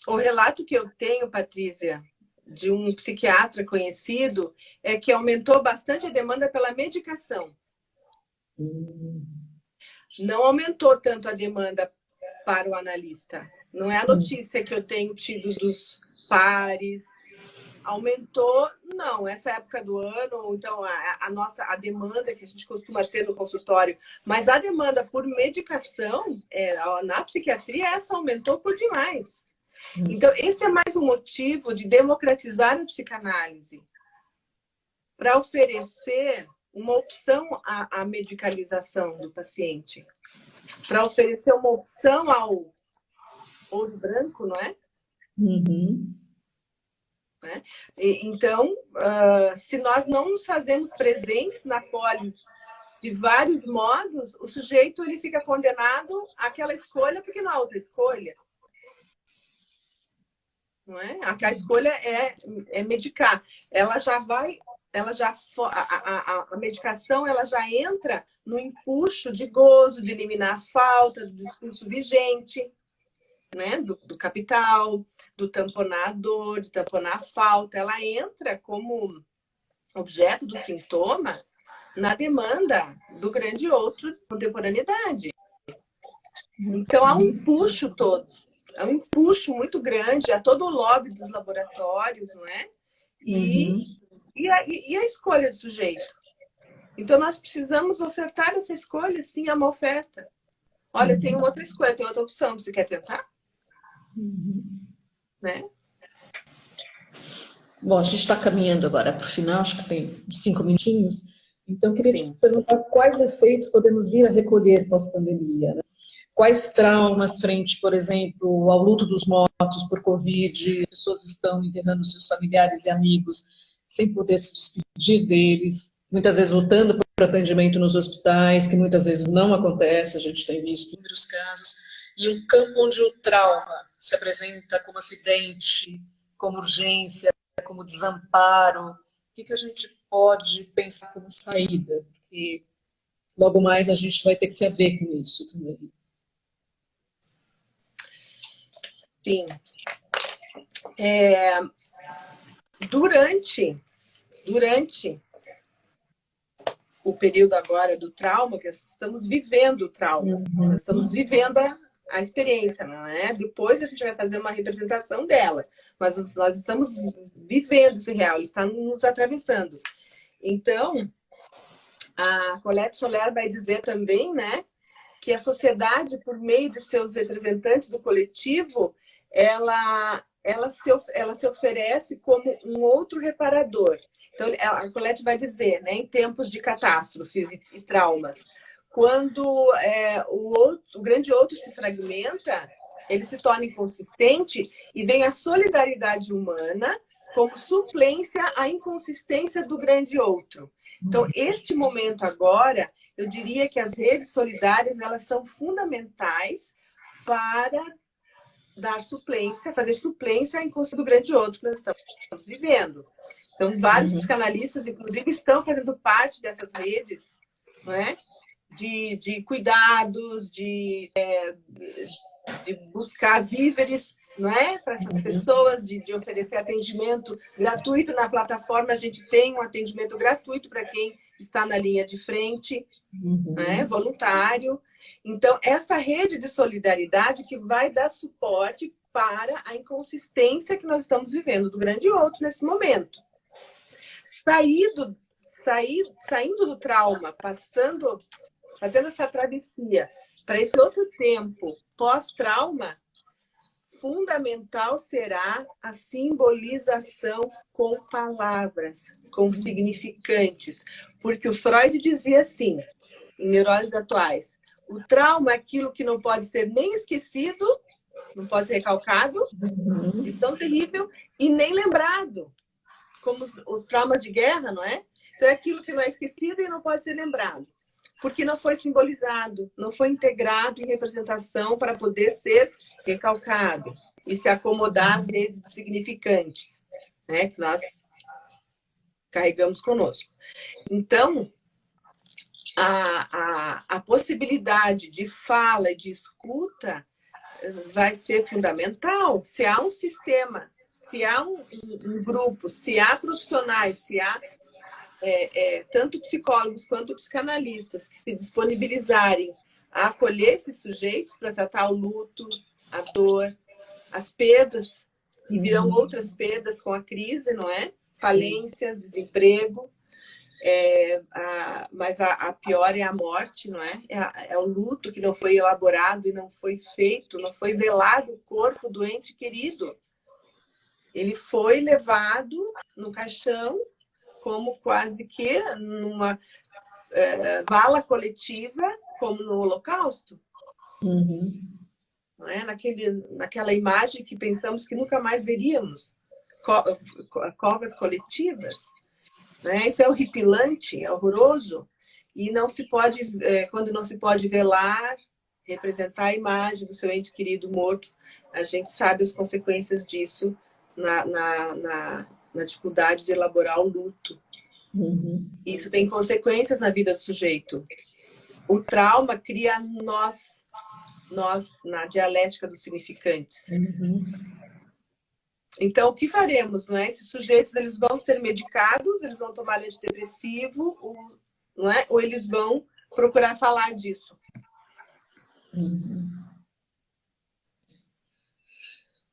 o relato que eu tenho, Patrícia, de um psiquiatra conhecido, é que aumentou bastante a demanda pela medicação. Não aumentou tanto a demanda para o analista. Não é a notícia que eu tenho tido dos pares. Aumentou, não, essa época do ano, ou então a demanda que a gente costuma ter no consultório, mas a demanda por medicação na psiquiatria, essa aumentou por demais. Então, esse é mais um motivo de democratizar a psicanálise, para oferecer uma opção à medicalização do paciente, para oferecer uma opção ao ouro branco, não é? Né? Então, se nós não nos fazemos presentes na polis de vários modos, o sujeito ele fica condenado àquela escolha porque não há outra escolha. Não é? A escolha é medicar. A medicação ela já entra no empuxo de gozo, de eliminar a falta, do discurso vigente, né? do capital, do tamponar a dor, de tamponar a falta. Ela entra como objeto do sintoma na demanda do grande outro de contemporaneidade. Então, há um empuxo todo. É um empuxo muito grande a todo o lobby dos laboratórios, não é? E a escolha do sujeito. Então, nós precisamos ofertar essa escolha, sim, é uma oferta. Olha, tem uma outra escolha, tem outra opção, você quer tentar? Né? Bom, a gente está caminhando agora para o final, acho que tem 5 minutinhos. Então, eu queria te perguntar quais efeitos podemos vir a recolher pós-pandemia, né? Quais traumas frente, por exemplo, ao luto dos mortos por Covid, as pessoas estão enterrando seus familiares e amigos sem poder se despedir deles, muitas vezes lutando por atendimento nos hospitais, que muitas vezes não acontece, a gente tem visto inúmeros casos, e um campo onde o trauma se apresenta como acidente, como urgência, como desamparo. O que a gente pode pensar como saída? Porque logo mais a gente vai ter que se haver com isso também. Sim. Durante o período agora do trauma, que estamos vivendo o trauma, nós estamos vivendo a experiência, não é? Depois a gente vai fazer uma representação dela, mas nós estamos vivendo esse real, ele está nos atravessando. Então, a Colette Soler vai dizer também, né, que a sociedade, por meio de seus representantes do coletivo, ela se oferece como um outro reparador. Então, a Colette vai dizer, né, em tempos de catástrofes e traumas, quando o grande outro se fragmenta, ele se torna inconsistente e vem a solidariedade humana como suplência à inconsistência do grande outro. Então, este momento agora, eu diria que as redes solidárias elas são fundamentais para dar suplência, fazer suplência à inconsistência do grande outro que nós estamos vivendo. Então, vários psicanalistas, inclusive, estão fazendo parte dessas redes, não é? De cuidados, de buscar víveres, não é? Para essas pessoas, de oferecer atendimento gratuito na plataforma. A gente tem um atendimento gratuito para quem está na linha de frente, né? Voluntário. Então, essa rede de solidariedade que vai dar suporte para a inconsistência que nós estamos vivendo do grande outro nesse momento. saindo do trauma, fazendo essa travessia para esse outro tempo pós-trauma, fundamental será a simbolização com palavras, com significantes. Porque o Freud dizia assim, em Neuroses Atuais, o trauma é aquilo que não pode ser nem esquecido, não pode ser recalcado, de tão terrível, e nem lembrado, como os traumas de guerra, não é? Então é aquilo que não é esquecido e não pode ser lembrado, porque não foi simbolizado, não foi integrado em representação para poder ser recalcado e se acomodar às redes significantes, né, que nós carregamos conosco. Então, a possibilidade de fala e de escuta vai ser fundamental. Se há um sistema, se há um grupo, se há profissionais, se há tanto psicólogos quanto psicanalistas que se disponibilizarem a acolher esses sujeitos para tratar o luto, a dor, as perdas, e virão outras perdas com a crise, não é? Falências, desemprego, mas a pior é a morte, não é? É o luto que não foi elaborado e não foi feito, não foi velado o corpo do ente querido. Ele foi levado no caixão, como quase que numa vala coletiva, como no Holocausto. Não é? Naquela imagem que pensamos que nunca mais veríamos. Covas coletivas. Né? Isso é horripilante, é horroroso. E não se pode, quando não se pode velar, representar a imagem do seu ente querido morto, a gente sabe as consequências disso na dificuldade de elaborar o luto. Isso tem consequências na vida do sujeito. O trauma cria nós na dialética dos significantes. Então, o que faremos? Não é? Esses sujeitos eles vão ser medicados, eles vão tomar antidepressivo, não é? Ou eles vão procurar falar disso.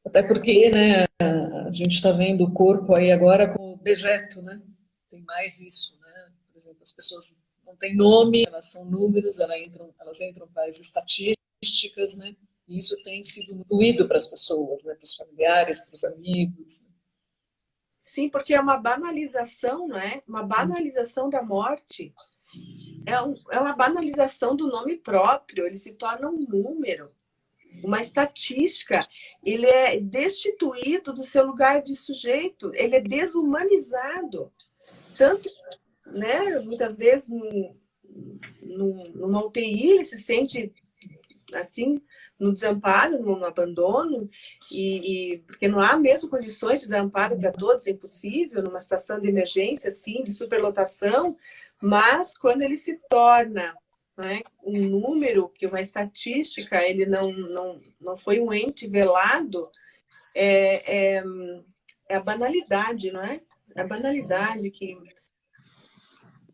Até porque, né, a gente está vendo o corpo aí agora como dejeto, né? Tem mais isso, né? Por exemplo, as pessoas não têm nome, elas são números, elas entram para as estatísticas, né? E isso tem sido doído para as pessoas, né? Para os familiares, para os amigos. Sim, porque é uma banalização, não é? Uma banalização da morte. É uma banalização do nome próprio, ele se torna um número. Uma estatística, ele é destituído do seu lugar de sujeito, ele é desumanizado. Tanto, né, muitas vezes, numa UTI, ele se sente assim, no desamparo, no abandono, porque não há mesmo condições de dar amparo para todos, é impossível, numa situação de emergência, assim, de superlotação, mas quando ele se torna, né, um número, que uma estatística, ele não foi um ente velado, é a banalidade, não é? É a banalidade que...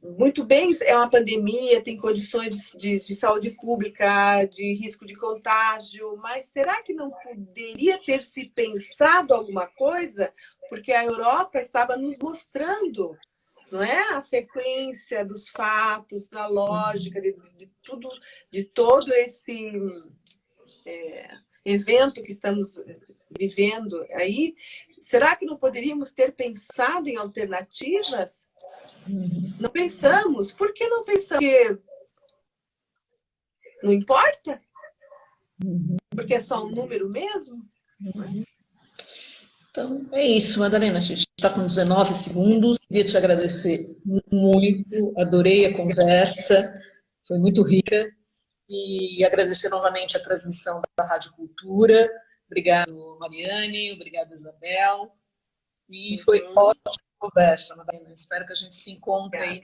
Muito bem, é uma pandemia, tem condições de saúde pública, de risco de contágio, mas será que não poderia ter se pensado alguma coisa? Porque a Europa estava nos mostrando, não é? A sequência dos fatos, na lógica de todo esse evento que estamos vivendo aí. Será que não poderíamos ter pensado em alternativas? Não pensamos. Por que não pensamos? Porque não importa? Porque é só um número mesmo? Então, é isso, Madalena. A gente está com 19 segundos. Queria te agradecer muito. Adorei a conversa. Foi muito rica. E agradecer novamente a transmissão da Rádio Cultura. Obrigado, Mariane. Obrigada, Isabel. E foi ótima conversa, Madalena. Espero que a gente se encontre aí